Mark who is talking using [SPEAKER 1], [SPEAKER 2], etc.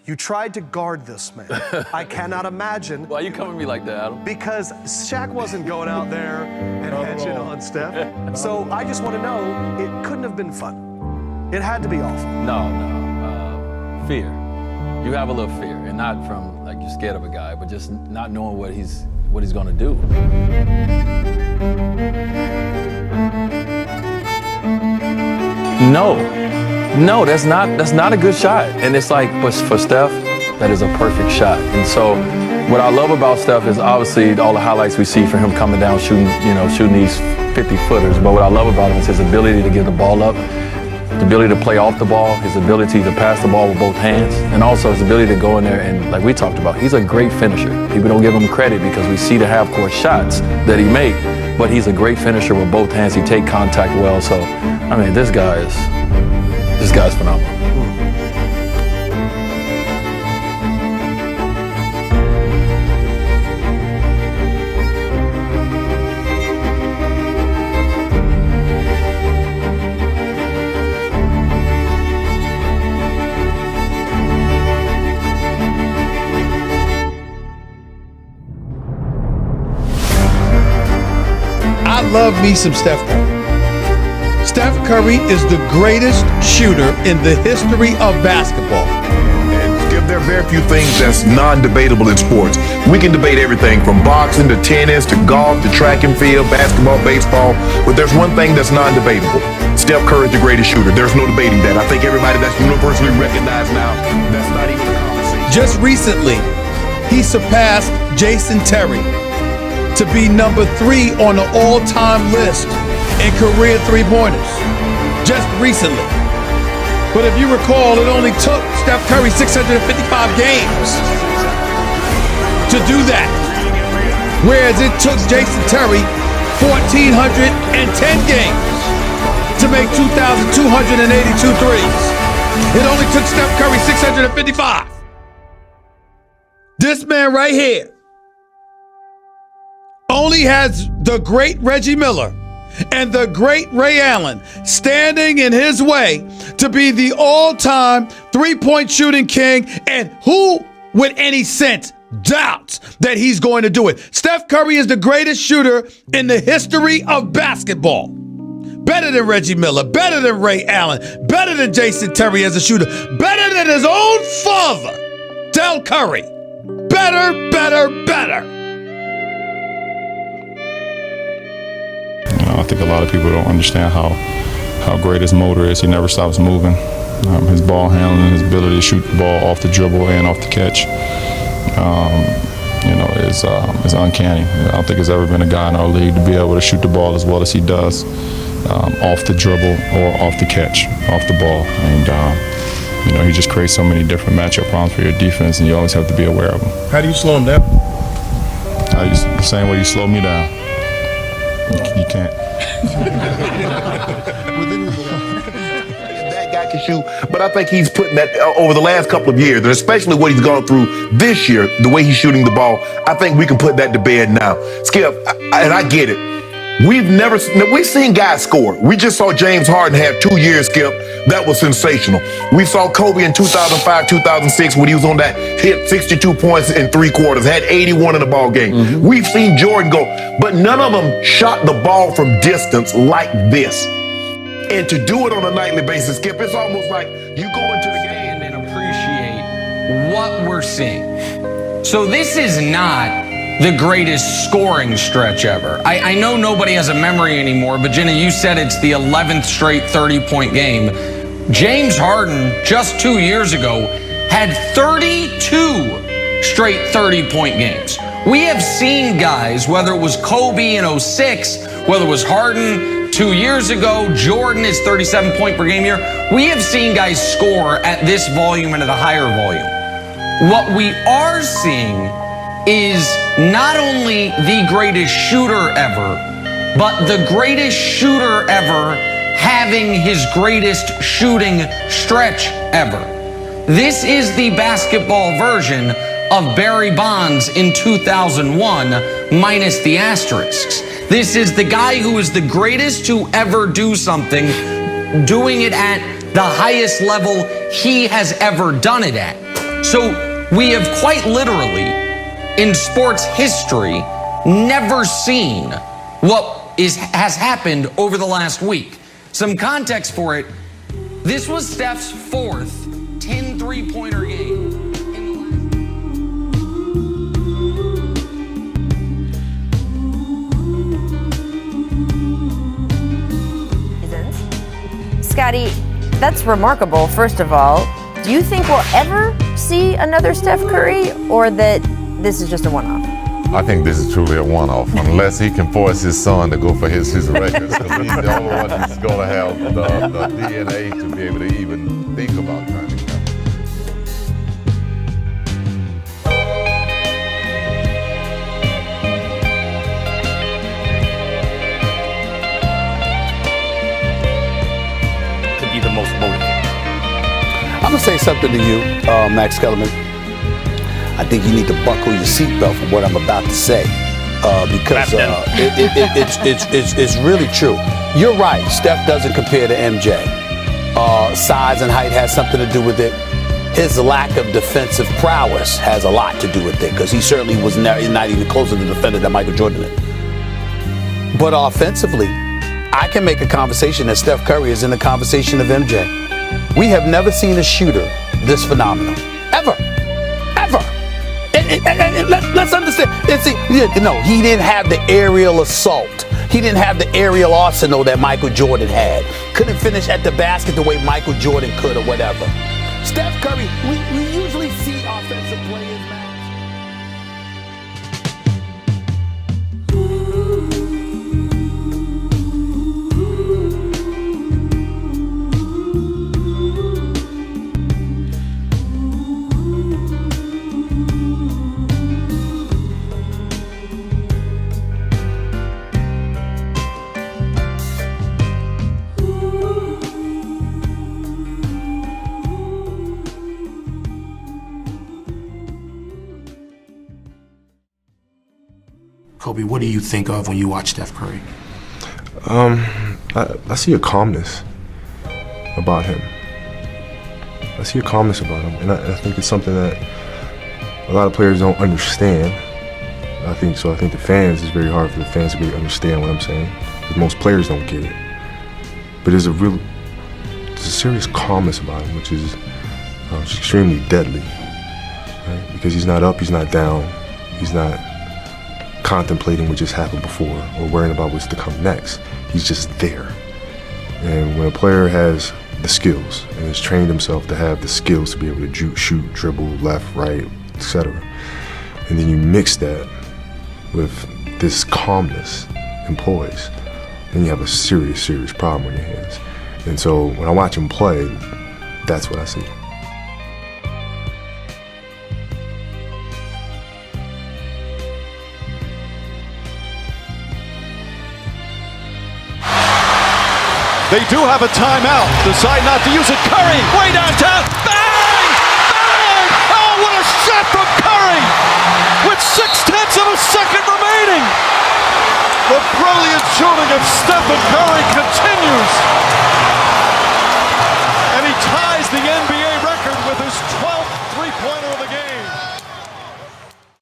[SPEAKER 1] You tried to guard this man. I cannot imagine.
[SPEAKER 2] Why you coming at me like that, Adam?
[SPEAKER 1] Because Shaq wasn't going out there and hedging on Steph. So I just want to know, it couldn't have been fun. It had to be awful.
[SPEAKER 2] No. Fear. You have a little fear, and not from like you're scared of a guy, but just not knowing what he's going to do. No, that's not a good shot. And it's like for Steph, that is a perfect shot. And so what I love about Steph is obviously all the highlights we see for him coming down shooting these 50-footers. But what I love about him is his ability to get the ball up, the ability to play off the ball, his ability to pass the ball with both hands, and also his ability to go in there and, like we talked about, he's a great finisher. People don't give him credit because we see the half-court shots that he made, but he's a great finisher with both hands. He take contact well. So, I mean, this guy's phenomenal.
[SPEAKER 3] I love me some Steph Curry. Steph Curry is the greatest shooter in the history of basketball.
[SPEAKER 4] And Skip, there are very few things that's non-debatable in sports. We can debate everything from boxing to tennis to golf to track and field, basketball, baseball, but there's one thing that's non-debatable. Steph Curry is the greatest shooter. There's no debating that. I think everybody that's universally recognized now, that's not even a conversation.
[SPEAKER 3] Just recently, he surpassed Jason Terry to be number 3 on the all-time list in career three-pointers. Just recently. But if you recall, it only took Steph Curry 655 games to do that. Whereas it took Jason Terry 1,410 games to make 2,282 threes. It only took Steph Curry 655. This man right here only has the great Reggie Miller and the great Ray Allen standing in his way to be the all-time three-point shooting king, and who with any sense doubts that he's going to do it? Steph Curry is the greatest shooter in the history of basketball. Better than Reggie Miller, better than Ray Allen, better than Jason Terry as a shooter, better than his own father, Del Curry. Better, better, better.
[SPEAKER 5] I think a lot of people don't understand how great his motor is. He never stops moving. His ball handling, his ability to shoot the ball off the dribble and off the catch, is uncanny. I don't think there's ever been a guy in our league to be able to shoot the ball as well as he does, off the dribble or off the catch, off the ball. And he just creates so many different matchup problems for your defense, and you always have to be aware of them.
[SPEAKER 3] How do you slow him down?
[SPEAKER 5] The same way you slow me down. You can't.
[SPEAKER 4] That guy can shoot, but I think he's putting that over the last couple of years, and especially what he's gone through this year, the way he's shooting the ball, I think we can put that to bed now. Skip, and I get it. We've seen guys score. We just saw James Harden have 2 years, Skip. That was sensational. We saw Kobe in 2005, 2006 when he was on that hit 62 points in 3 quarters, had 81 in the ball game. Mm-hmm. We've seen Jordan go, but none of them shot the ball from distance like this. And to do it on a nightly basis, Skip, it's almost like you go into the game
[SPEAKER 6] and appreciate what we're seeing. So this is not the greatest scoring stretch ever. I know nobody has a memory anymore, but Jenna, you said it's the 11th straight 30-point game. James Harden, just 2 years ago, had 32 straight 30-point games. We have seen guys, whether it was Kobe in 06, whether it was Harden 2 years ago, Jordan is 37-point per game year. We have seen guys score at this volume and at a higher volume. What we are seeing is not only the greatest shooter ever, but the greatest shooter ever having his greatest shooting stretch ever. This is the basketball version of Barry Bonds in 2001, minus the asterisks. This is the guy who is the greatest to ever do something, doing it at the highest level he has ever done it at. So we have quite literally, in sports history, never seen what has happened over the last week. Some context for it, this was Steph's fourth 10 three-pointer game.
[SPEAKER 7] Scotty, that's remarkable, first of all. Do you think we'll ever see another Steph Curry, or that this is just a one-off?
[SPEAKER 8] I think this is truly a one-off, unless he can force his son to go for his records, because he's the only one that's going to have the DNA to be able to even think about trying to catch.
[SPEAKER 9] To be the most motivated.
[SPEAKER 10] I'm going to say something to you, Max Kellerman. I think you need to buckle your seatbelt for what I'm about to say, because it's really true. You're right. Steph doesn't compare to MJ. Size and height has something to do with it. His lack of defensive prowess has a lot to do with it, because he certainly was not even close to the defender that Michael Jordan is. But offensively, I can make a conversation that Steph Curry is in the conversation of MJ. We have never seen a shooter this phenomenal, ever. And let's understand. No, he didn't have the aerial assault. He didn't have the aerial arsenal that Michael Jordan had. Couldn't finish at the basket the way Michael Jordan could, or whatever. Steph Curry, we usually see offensive players, man.
[SPEAKER 11] Kobe, what do you think of when you watch Steph Curry?
[SPEAKER 12] I see a calmness about him. I see a calmness about him, and I think it's something that a lot of players don't understand. I think the fans, it's very hard for the fans to really understand what I'm saying, because most players don't get it. But there's a serious calmness about him, which is extremely deadly, right? Because he's not up, he's not down, he's not contemplating what just happened before or worrying about what's to come next. He's just there. And when a player has the skills and has trained himself to have the skills to be able to shoot, dribble, left, right, etc., and then you mix that with this calmness and poise, then you have a serious, serious problem on your hands. And so when I watch him play, that's what I see.
[SPEAKER 13] They do have a timeout. Decide not to use it. Curry, way downtown. Bang! Bang! Oh, what a shot from Curry! With 0.6 of a second remaining. The brilliant shooting of Stephen Curry continues.